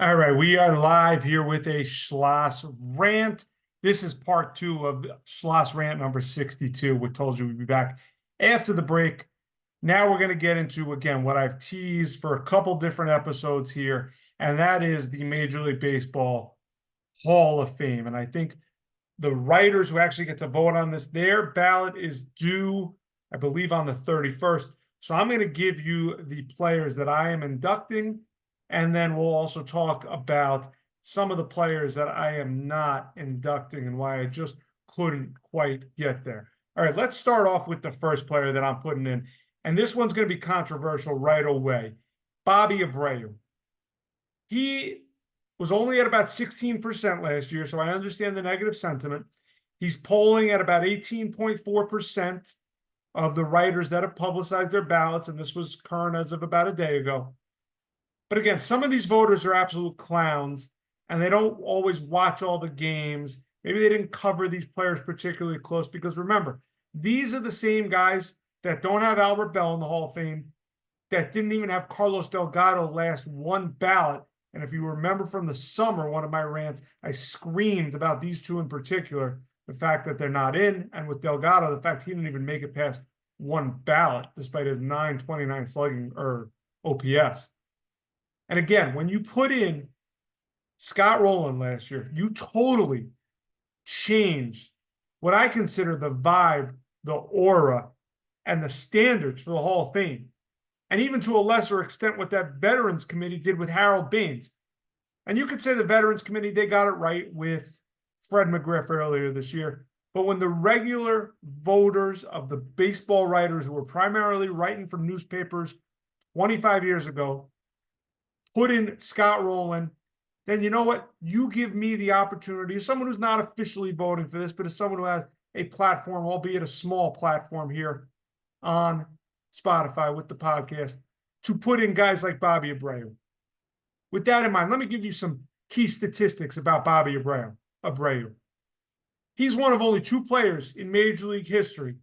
All right, we are live here with a Schloss rant. This is part two of Schloss rant number 62. We told you we'd be back after the break. Now we're going to get into, again, what I've teased for a couple different episodes here, and that is the Major League Baseball Hall of Fame. And I think the writers who actually get to vote on this, their ballot is due, I believe, on the 31st. So I'm going to give you the players that I am inducting, and then we'll also talk about some of the players that I am not inducting and why I just couldn't quite get there. All right, let's start off with the first player that I'm putting in. And this one's going to be controversial right away. Bobby Abreu. He was only at about 16% last year, so I understand the negative sentiment. He's polling at about 18.4% of the writers that have publicized their ballots, and this was current as of about a day ago. But again, some of these voters are absolute clowns, and they don't always watch all the games. Maybe they didn't cover these players particularly close, because remember, these are the same guys that don't have Albert Bell in the Hall of Fame, that didn't even have Carlos Delgado last one ballot. And if you remember from the summer, one of my rants, I screamed about these two in particular, the fact that they're not in, and with Delgado, the fact he didn't even make it past one ballot, despite his 929 slugging or OPS. And again, when you put in Scott Rowland last year, you totally changed what I consider the vibe, the aura, and the standards for the Hall of Fame. And even to a lesser extent, what that Veterans Committee did with Harold Baines. And you could say the Veterans Committee, they got it right with Fred McGriff earlier this year. But when the regular voters of the baseball writers who were primarily writing for newspapers 25 years ago put in Scott Rowland, then you know what? You give me the opportunity, as someone who's not officially voting for this, but as someone who has a platform, albeit a small platform here on Spotify with the podcast, to put in guys like Bobby Abreu. With that in mind, let me give you some key statistics about Bobby Abreu. He's one of only two players in Major League history,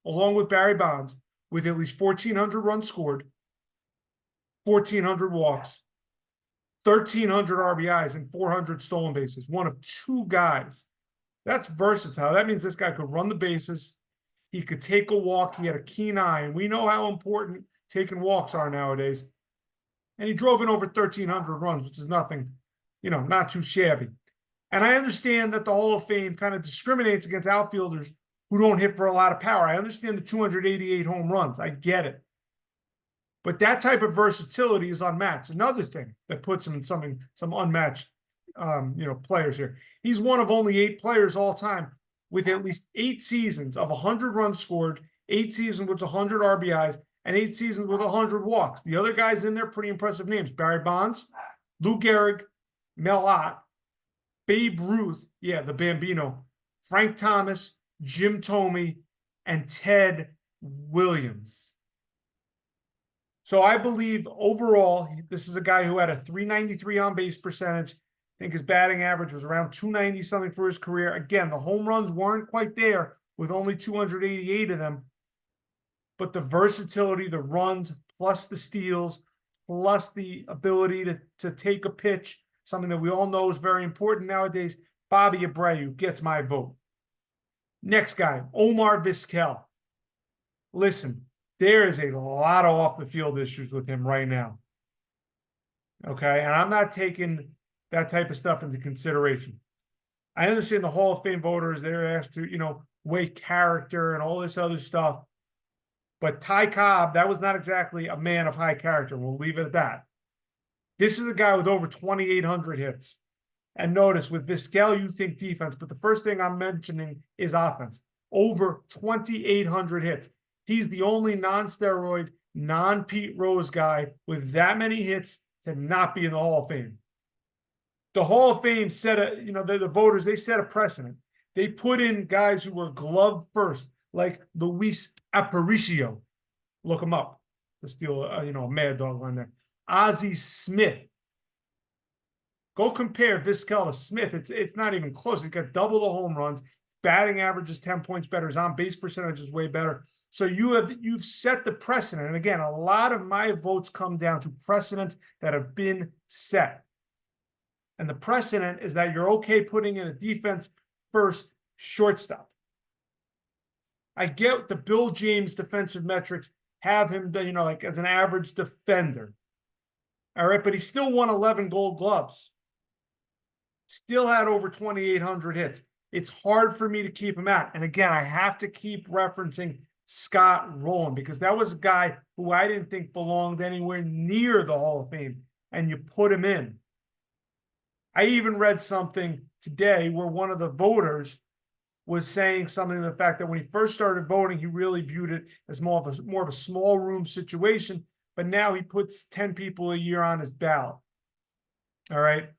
along with Barry Bonds, with at least 1,400 runs scored, 1,400 walks, 1,300 RBIs, and 400 stolen bases. One of two guys. That's versatile. That means this guy could run the bases. He could take a walk. He had a keen eye. And we know how important taking walks are nowadays. And he drove in over 1,300 runs, which is nothing, not too shabby. And I understand that the Hall of Fame kind of discriminates against outfielders who don't hit for a lot of power. I understand the 288 home runs. I get it. But that type of versatility is unmatched. Another thing that puts him in some unmatched players here. He's one of only 8 players all time with at least 8 seasons of 100 runs scored, 8 seasons with 100 RBIs, and 8 seasons with 100 walks. The other guys in there, pretty impressive names. Barry Bonds, Lou Gehrig, Mel Ott, Babe Ruth, yeah, the Bambino, Frank Thomas, Jim Thome, and Ted Williams. So I believe overall, this is a guy who had a 393 on-base percentage. I think his batting average was around 290 something for his career. Again, the home runs weren't quite there with only 288 of them. But the versatility, the runs, plus the steals, plus the ability to take a pitch, something that we all know is very important nowadays, Bobby Abreu gets my vote. Next guy, Omar Vizquel. Listen, there is a lot of off-the-field issues with him right now. Okay, and I'm not taking that type of stuff into consideration. I understand the Hall of Fame voters, they're asked to, weigh character and all this other stuff. But Ty Cobb, that was not exactly a man of high character. We'll leave it at that. This is a guy with over 2,800 hits. And notice, with Vizquel, you think defense, but the first thing I'm mentioning is offense. Over 2,800 hits. He's the only non-steroid, non-Pete Rose guy with that many hits to not be in the Hall of Fame. The Hall of Fame the voters, they set a precedent. They put in guys who were glove first, like Luis Aparicio. Look him up to steal, a mad dog line there. Ozzie Smith. Go compare Vizquel to Smith. It's not even close. He's got double the home runs. Batting average is 10 points better. His on-base percentage is way better. So you've set the precedent. And again, a lot of my votes come down to precedents that have been set. And the precedent is that you're okay putting in a defense first shortstop. I get the Bill James defensive metrics have him, like as an average defender. All right, but he still won 11 gold gloves. Still had over 2,800 hits. It's hard for me to keep him out. And again, I have to keep referencing Scott Rowland because that was a guy who I didn't think belonged anywhere near the Hall of Fame. And you put him in. I even read something today where one of the voters was saying something to the fact that when he first started voting, he really viewed it as more of a small room situation, but now he puts 10 people a year on his ballot. All right.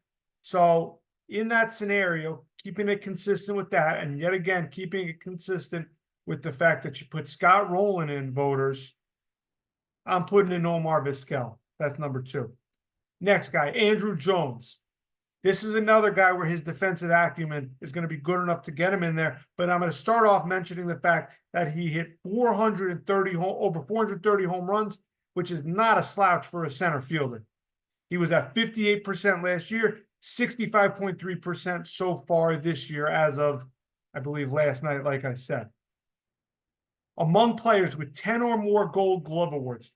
So in that scenario, keeping it consistent with that, and yet again, keeping it consistent with the fact that you put Scott Rowland in voters, I'm putting in Omar Vizquel. That's number 2. Next guy, Andrew Jones. This is another guy where his defensive acumen is going to be good enough to get him in there. But I'm going to start off mentioning the fact that he hit over 430 home runs, which is not a slouch for a center fielder. He was at 58% last year, 65.3% so far this year as of, I believe, last night, like I said. Among players with 10 or more Gold Glove awards,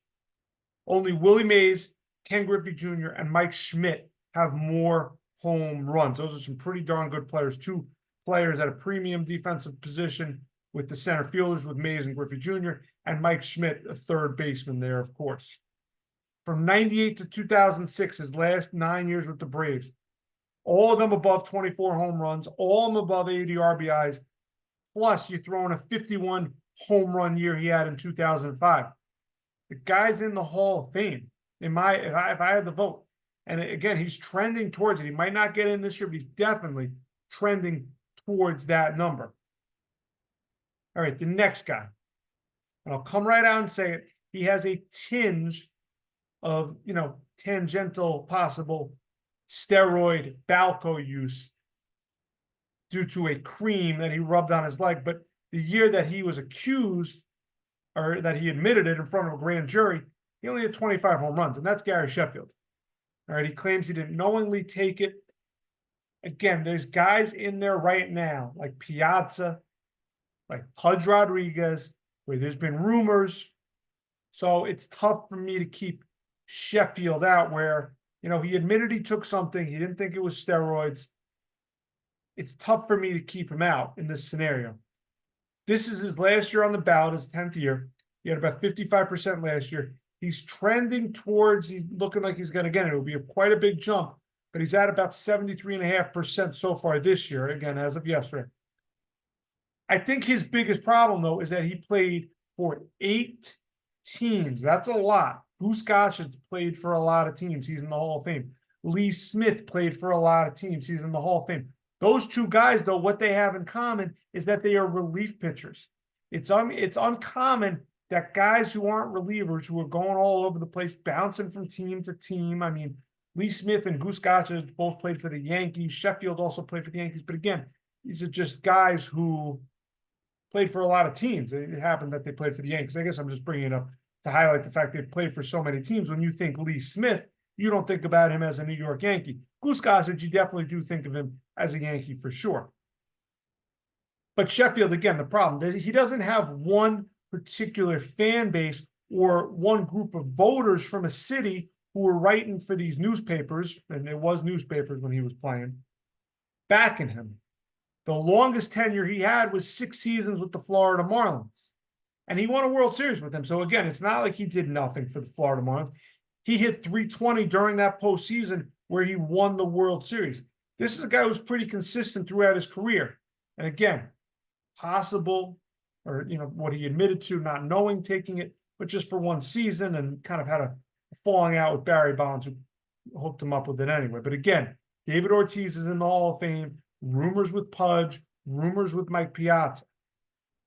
only Willie Mays, Ken Griffey Jr., and Mike Schmidt have more home runs. Those are some pretty darn good players. 2 players at a premium defensive position with the center fielders with Mays and Griffey Jr., and Mike Schmidt, a third baseman there, of course. From 98 to 2006, his last 9 years with the Braves, all of them above 24 home runs, all of them above 80 RBIs, plus you throw in a 51 home run year he had in 2005. The guy's in the Hall of Fame, if I had the vote. And again, he's trending towards it. He might not get in this year, but he's definitely trending towards that number. All right, the next guy. And I'll come right out and say it. He has a tinge of, tangential possible steroid Balco use due to a cream that he rubbed on his leg. But the year that he was accused, or that he admitted it in front of a grand jury, he only had 25 home runs, and that's Gary Sheffield. All right, he claims he didn't knowingly take it. Again, there's guys in there right now, like Piazza, like Pudge Rodriguez, where there's been rumors. So it's tough for me to keep Sheffield out where, he admitted he took something. He didn't think it was steroids. It's tough for me to keep him out in this scenario. This is his last year on the ballot, his 10th year. He had about 55% last year. He's trending towards, he's looking like he's going to get it. It'll be quite a big jump, but he's at about 73.5% so far this year, again, as of yesterday. I think his biggest problem, though, is that he played for 8 teams. That's a lot. Goose Gossage played for a lot of teams. He's in the Hall of Fame. Lee Smith played for a lot of teams. He's in the Hall of Fame. Those 2 guys, though, what they have in common is that they are relief pitchers. It's uncommon that guys who aren't relievers, who are going all over the place, bouncing from team to team. I mean, Lee Smith and Goose Gossage both played for the Yankees. Sheffield also played for the Yankees. But again, these are just guys who played for a lot of teams. It happened that they played for the Yankees. I guess I'm just bringing it up to highlight the fact they've played for so many teams. When you think Lee Smith, you don't think about him as a New York Yankee. Goose Gossage, you definitely do think of him as a Yankee for sure. But Sheffield, again, the problem, he doesn't have one particular fan base or one group of voters from a city who were writing for these newspapers, and it was newspapers when he was playing, backing him. The longest tenure he had was 6 seasons with the Florida Marlins. And he won a World Series with them. So again, it's not like he did nothing for the Florida Marlins. He hit 320 during that postseason where he won the World Series. This is a guy who's pretty consistent throughout his career. And again, possible, or what he admitted to, not knowing taking it, but just for 1 season, and kind of had a falling out with Barry Bonds, who hooked him up with it anyway. But again, David Ortiz is in the Hall of Fame. Rumors with Pudge, rumors with Mike Piazza.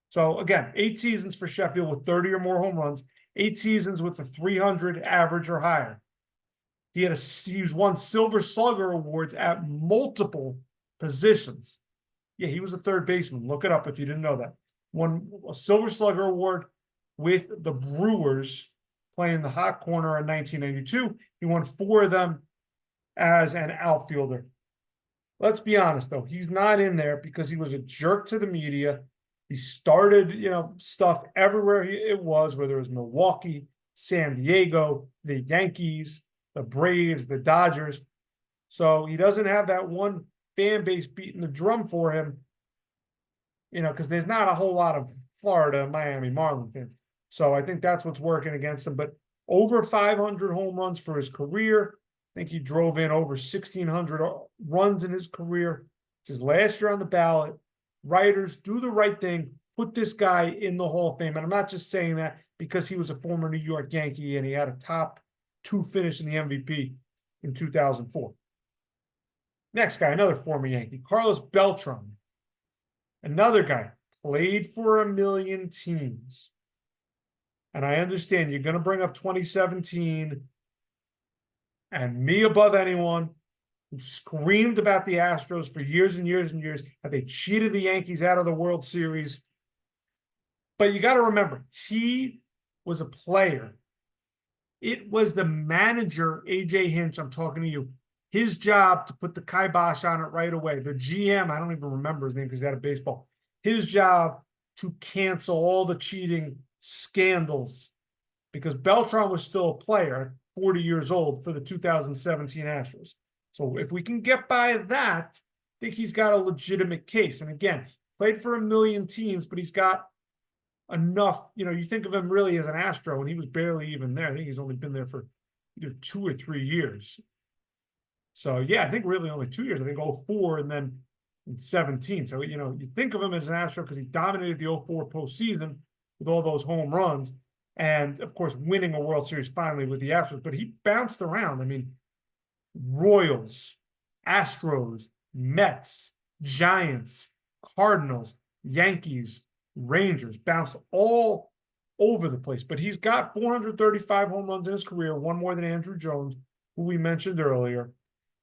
So again, 8 seasons for Sheffield with 30 or more home runs, 8 seasons with a 300 average or higher. He's won Silver Slugger awards at multiple positions. Yeah, he was a third baseman. Look it up if you didn't know that. Won a Silver Slugger award with the Brewers playing the hot corner in 1992. He won 4 of them as an outfielder. let's be honest though, he's not in there because he was a jerk to the media. He started, stuff everywhere it was, whether it was Milwaukee, San Diego, the Yankees, the Braves, the Dodgers. So he doesn't have that one fan base beating the drum for him, because there's not a whole lot of Florida and Miami Marlin fans. So I think that's what's working against him. But over 500 home runs for his career. I think he drove in over 1,600 runs in his career. It's his last year on the ballot. Writers, do the right thing. Put this guy in the Hall of Fame. And I'm not just saying that because he was a former New York Yankee and he had a top 2 finish in the MVP in 2004. Next guy, another former Yankee, Carlos Beltran. Another guy, played for a million teams. And I understand you're going to bring up 2017 and me above anyone who screamed about the Astros for years and years and years, that they cheated the Yankees out of the World Series. But you got to remember, he was a player. It was the manager, AJ Hinch, I'm talking to you, his job to put the kibosh on it right away. The GM, I don't even remember his name because he had a baseball. His job to cancel all the cheating scandals because Beltran was still a player, 40 years old, for the 2017 Astros. So if we can get by that, I think he's got a legitimate case. And again, played for a million teams, but he's got enough. You think of him really as an Astro, and he was barely even there. I think he's only been there for either 2 or 3 years. So yeah, I think really only 2 years. I think 04 and then in 17. So you think of him as an Astro because he dominated the 04 postseason with all those home runs, and of course winning a World Series finally with the Astros. But he bounced around. I mean, Royals, Astros, Mets, Giants, Cardinals, Yankees, Rangers, bounced all over the place. But he's got 435 home runs in his career, one more than Andrew Jones, who we mentioned earlier.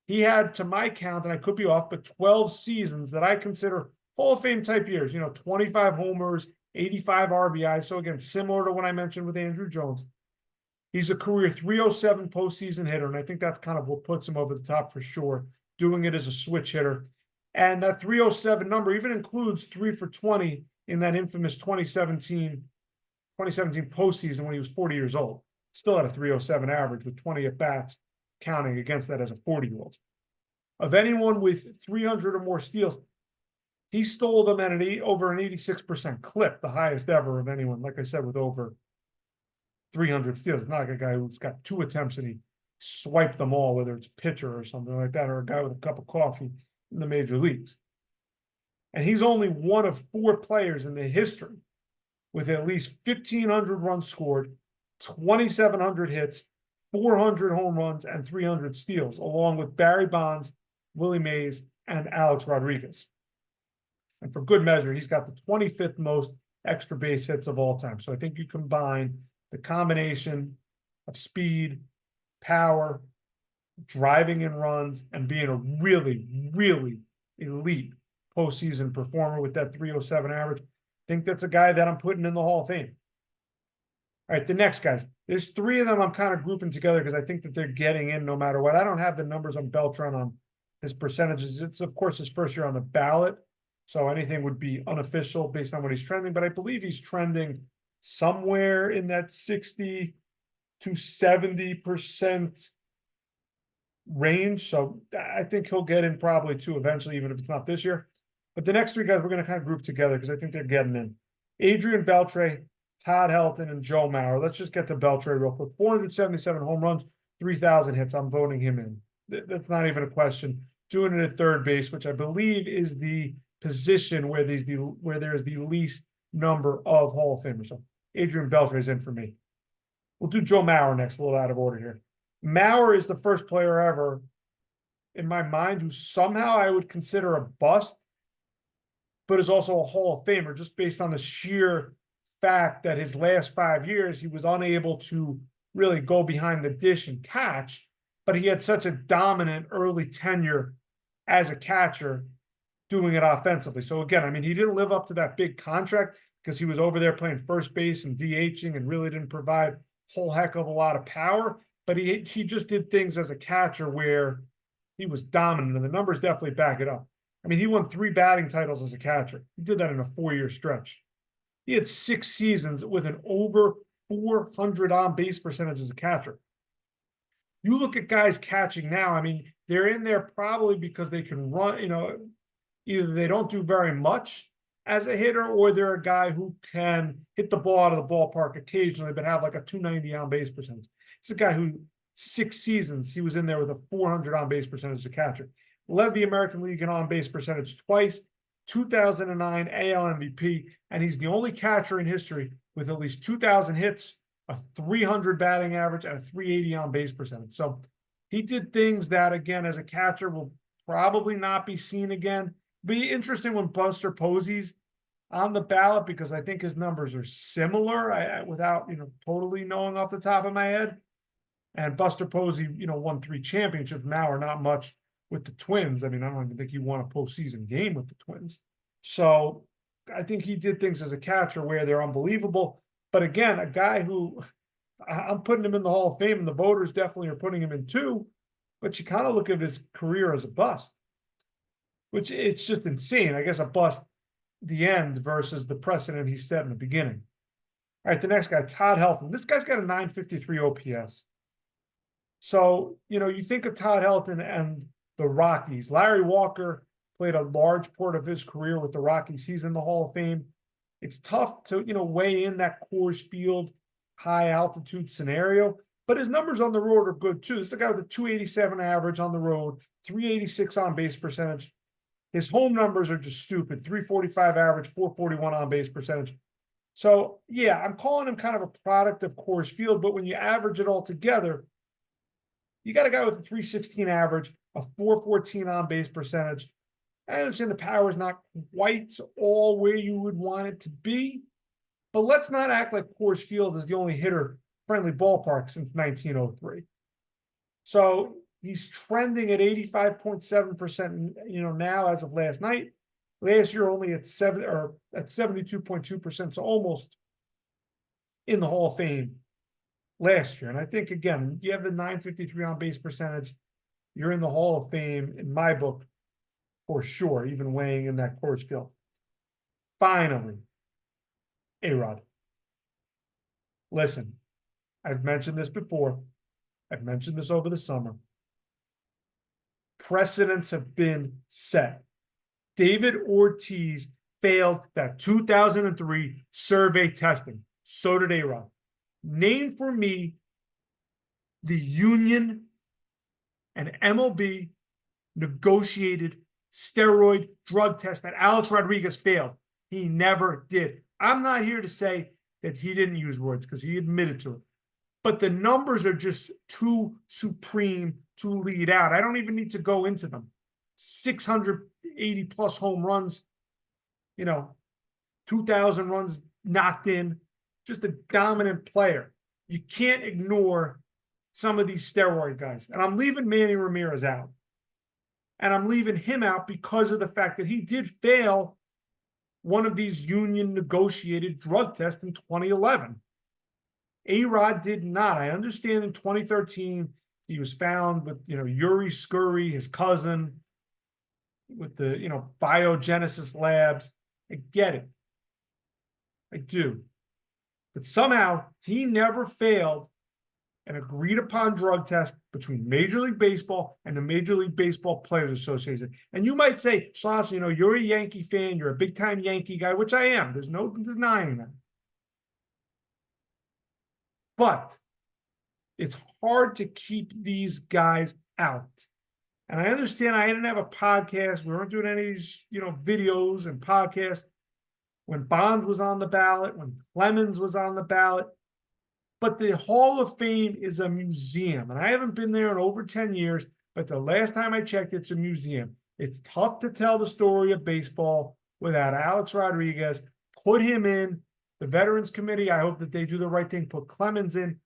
He had, to my count, and I could be off, but 12 seasons that I consider Hall of Fame type years, 25 homers, 85 RBI. So again, similar to what I mentioned with Andrew Jones. He's a career 307 postseason hitter, and I think that's kind of what puts him over the top for sure, doing it as a switch hitter. And that 307 number even includes 3 for 20 in that infamous 2017 postseason when he was 40 years old. Still had a 307 average with 20 at-bats, counting against that as a 40-year-old. Of anyone with 300 or more steals, he stole them at over an 86% clip, the highest ever of anyone, like I said, with over 300 steals. It's not like a guy who's got 2 attempts and he swiped them all, whether it's a pitcher or something like that, or a guy with a cup of coffee in the major leagues. And he's only one of 4 players in the history with at least 1,500 runs scored, 2,700 hits, 400 home runs, and 300 steals, along with Barry Bonds, Willie Mays, and Alex Rodriguez. And for good measure, he's got the 25th most extra base hits of all time. So I think you combine the combination of speed, power, driving in runs, and being a really, really elite postseason performer with that 307 average. I think that's a guy that I'm putting in the Hall of Fame. All right, the next guys. There's 3 of them I'm kind of grouping together because I think that they're getting in no matter what. I don't have the numbers on Beltran on his percentages. It's, of course, his first year on the ballot. So anything would be unofficial based on what he's trending. But I believe he's trending somewhere in that 60 to 70% range. So I think he'll get in probably 2 eventually, even if it's not this year. But the next 3 guys we're going to kind of group together because I think they're getting in. Adrian Beltre, Todd Helton, and Joe Mauer. Let's just get to Beltre real quick. 477 home runs, 3,000 hits. I'm voting him in. That's not even a question. Doing it at third base, which I believe is the position where there's the least number of Hall of Famers. So Adrian Beltre is in for me. We'll do Joe Mauer next, a little out of order here. Mauer is the first player ever, in my mind, who somehow I would consider a bust, but is also a Hall of Famer, just based on the sheer fact that his last 5 years, he was unable to really go behind the dish and catch, but he had such a dominant early tenure as a catcher doing it offensively. So again, I mean, he didn't live up to that big contract because he was over there playing first base and DHing and really didn't provide a whole heck of a lot of power, but he just did things as a catcher where He was dominant, and the numbers definitely back it up. I mean, he won 3 batting titles as a catcher. He did that in a 4-year stretch. He had 6 seasons with an over 400 on base percentage as a catcher. You look at guys catching now, I mean, they're in there probably because they can run, either they don't do very much as a hitter, or they're a guy who can hit the ball out of the ballpark occasionally, but have like a 290 on base percentage. It's a guy who 6 seasons he was in there with a 400 on base percentage as a catcher. Led the American League in on base percentage twice, 2009 AL MVP, and he's the only catcher in history with at least 2,000 hits, a 300 batting average, and a 380 on base percentage. So he did things that, again, as a catcher, will probably not be seen again. Be interesting when Buster Posey's on the ballot, because I think his numbers are similar, without totally knowing off the top of my head. And Buster Posey, won 3 championships now, or not much with the Twins. I mean, I don't even think he won a postseason game with the Twins. So I think he did things as a catcher where they're unbelievable. But again, a guy who I'm putting him in the Hall of Fame, and the voters definitely are putting him in too. But you kind of look at his career as a bust, which it's just insane. I guess a bust, the end versus the precedent he set in the beginning. All right, the next guy, Todd Helton. This guy's got a 953 OPS. So, you think of Todd Helton and the Rockies. Larry Walker played a large part of his career with the Rockies. He's in the Hall of Fame. It's tough to, weigh in that Coors Field high altitude scenario, but his numbers on the road are good too. This is a guy with a 287 average on the road, 386 on base percentage. His home numbers are just stupid, 345 average, 441 on base percentage. So yeah, I'm calling him kind of a product of Coors Field, but when you average it all together, you got a guy with a 316 average, a 414 on base percentage. I understand the power is not quite all where you would want it to be, but let's not act like Coors Field is the only hitter-friendly ballpark since 1903. So he's trending at 85.7%, now as of last night. Last year only at 72.2%, so almost in the Hall of Fame last year. And I think, again, you have the 953 on base percentage, you're in the Hall of Fame in my book for sure, even weighing in that Coors Field. Finally, A-Rod. Listen, I've mentioned this before. I've mentioned this over the summer. Precedents have been set. David Ortiz failed that 2003 survey testing. So did A-Rod. Name for me the union and MLB negotiated steroid drug test that Alex Rodriguez failed. He never did. I'm not here to say that he didn't use words, because he admitted to it. But the numbers are just too supreme to lead out. I don't even need to go into them. 680 plus home runs, 2,000 runs knocked in, just a dominant player. You can't ignore some of these steroid guys. And I'm leaving Manny Ramirez out. And I'm leaving him out because of the fact that he did fail one of these union negotiated drug tests in 2011. A-Rod did not. I understand in 2013, he was found with, Yuri Scurry, his cousin, with the, Biogenesis Labs. I get it. I do. But somehow he never failed an agreed upon drug test between Major League Baseball and the Major League Baseball Players Association. And you might say, Schloss, you're a Yankee fan, you're a big time Yankee guy, which I am. There's no denying that. But it's hard to keep these guys out. And I understand I didn't have a podcast. We weren't doing any of these, videos and podcasts when Bonds was on the ballot, when Clemens was on the ballot. But the Hall of Fame is a museum. And I haven't been there in over 10 years, but the last time I checked, it's a museum. It's tough to tell the story of baseball without Alex Rodriguez. Put him in the Veterans Committee. I hope that they do the right thing. Put Clemens in.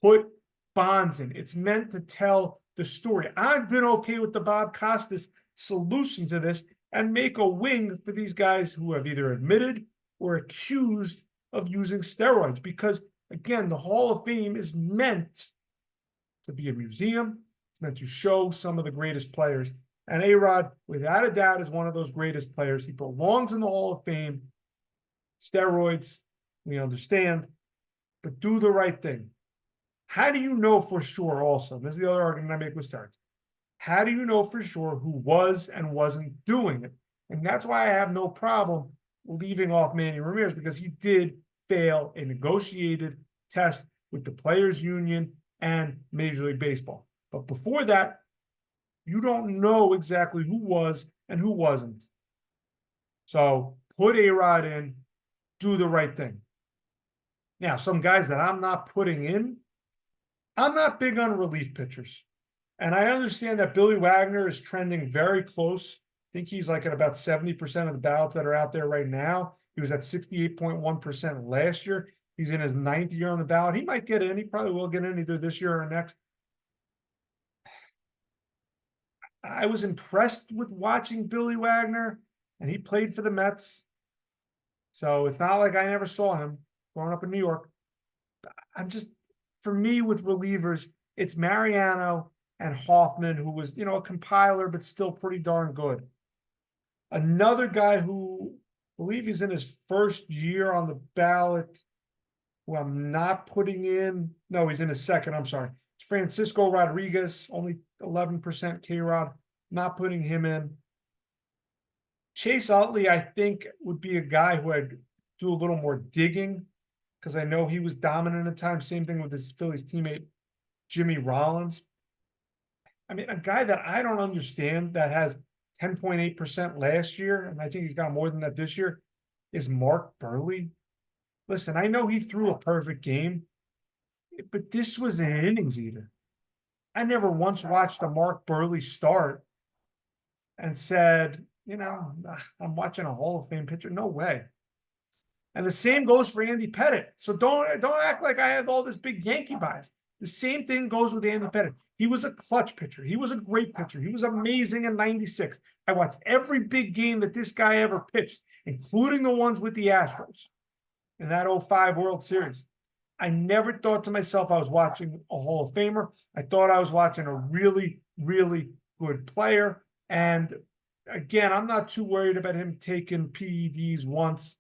Put Bonds in. It's meant to tell the story. I've been okay with the Bob Costas solution to this and make a wing for these guys who have either admitted or accused of using steroids, because again, the Hall of Fame is meant to be a museum, meant to show some of the greatest players. And A-Rod, without a doubt, is one of those greatest players. He belongs in the Hall of Fame. Steroids, we understand, but do the right thing. How do you know for sure also? This is the other argument I make with steroids. How do you know for sure who was and wasn't doing it? And that's why I have no problem leaving off Manny Ramirez, because he did fail a negotiated test with the Players Union and Major League Baseball. But before that, you don't know exactly who was and who wasn't. So put A-Rod in, do the right thing. Now, some guys that I'm not putting in, I'm not big on relief pitchers. And I understand that Billy Wagner is trending very close. I think he's like at about 70% of the ballots that are out there right now. He was at 68.1% last year. He's in his 9th year on the ballot. He might get in. He probably will get in either this year or next. I was impressed with watching Billy Wagner, and he played for the Mets. So it's not like I never saw him growing up in New York. I'm just, for me, with relievers, it's Mariano and Hoffman, who was, a compiler, but still pretty darn good. Another guy who I believe he's in his first year on the ballot, who I'm not putting in. No, he's in his second. I'm sorry. It's Francisco Rodriguez, only 11% K-Rod. Not putting him in. Chase Utley, I think, would be a guy who I'd do a little more digging, because I know he was dominant at times. Same thing with his Phillies teammate, Jimmy Rollins. I mean, a guy that I don't understand that has 10.8% last year, and I think he's got more than that this year, is Mark Burley. Listen, I know he threw a perfect game, but this was an innings eater. I never once watched a Mark Burley start and said, I'm watching a Hall of Fame pitcher. No way. And the same goes for Andy Pettitte. So don't act like I have all this big Yankee bias. The same thing goes with Andy Pettitte. He was a clutch pitcher. He was a great pitcher. He was amazing in '96. I watched every big game that this guy ever pitched, including the ones with the Astros in that '05 World Series. I never thought to myself I was watching a Hall of Famer. I thought I was watching a really, really good player. And again, I'm not too worried about him taking PEDs once.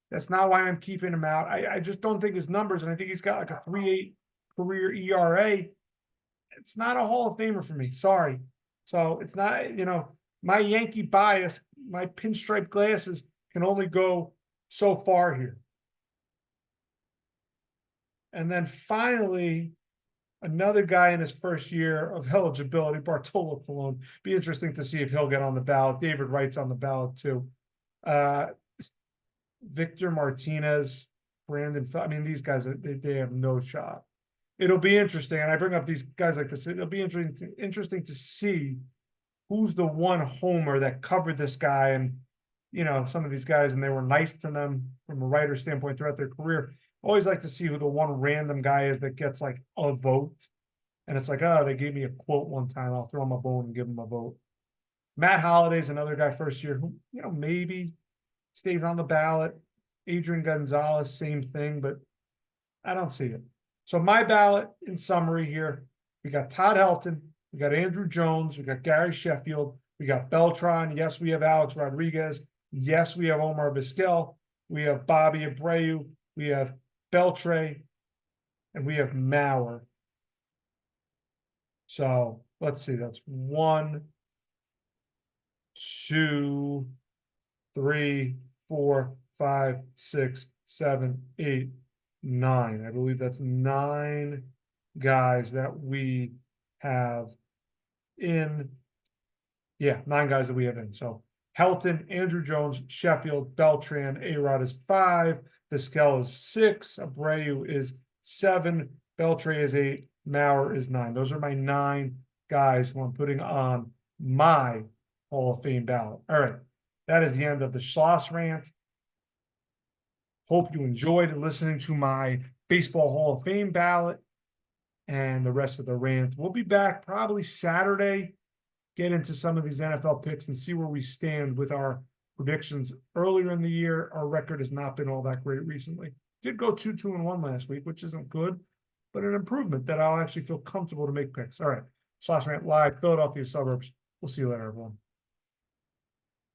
That's not why I'm keeping him out. I just don't think his numbers, and I think he's got like a 3.8 career ERA. It's not a Hall of Famer for me. Sorry. So it's not, my Yankee bias, my pinstripe glasses can only go so far here. And then finally, another guy in his first year of eligibility, Bartolo Colon. Be interesting to see if he'll get on the ballot. David Wright's on the ballot too. Victor Martinez, Brandon. I mean, these guys, they have no shot. It'll be interesting, and I bring up these guys like this. It'll be interesting to see who's the one homer that covered this guy, and some of these guys, and they were nice to them from a writer standpoint throughout their career. Always like to see who the one random guy is that gets like a vote, and it's like, oh, they gave me a quote one time. I'll throw him a bone and give him a vote. Matt Holliday's another guy first year who maybe stays on the ballot. Adrian Gonzalez, same thing, but I don't see it. So my ballot, in summary here, we got Todd Helton, we got Andrew Jones, we got Gary Sheffield, we got Beltran. Yes, we have Alex Rodriguez. Yes, we have Omar Vizquel. We have Bobby Abreu. We have Beltre, and we have Mauer. So let's see, that's 1, 2, 3, 4, 5, 6, 7, 8, 9. I believe that's 9 guys that we have in. Yeah, 9 guys that we have in. So Helton, Andrew Jones, Sheffield, Beltran, A-Rod is 5, Vizquel is 6, Abreu is 7, Beltre is 8, Mauer is 9. Those are my 9 guys who I'm putting on my Hall of Fame ballot. All right, that is the end of the Schloss rant. Hope you enjoyed listening to my Baseball Hall of Fame ballot and the rest of the rant. We'll be back probably Saturday, get into some of these NFL picks and see where we stand with our predictions. Earlier in the year, our record has not been all that great recently. Did go 2-2-1 last week, which isn't good, but an improvement that I'll actually feel comfortable to make picks. All right. /rant live, Philadelphia suburbs. We'll see you later, everyone.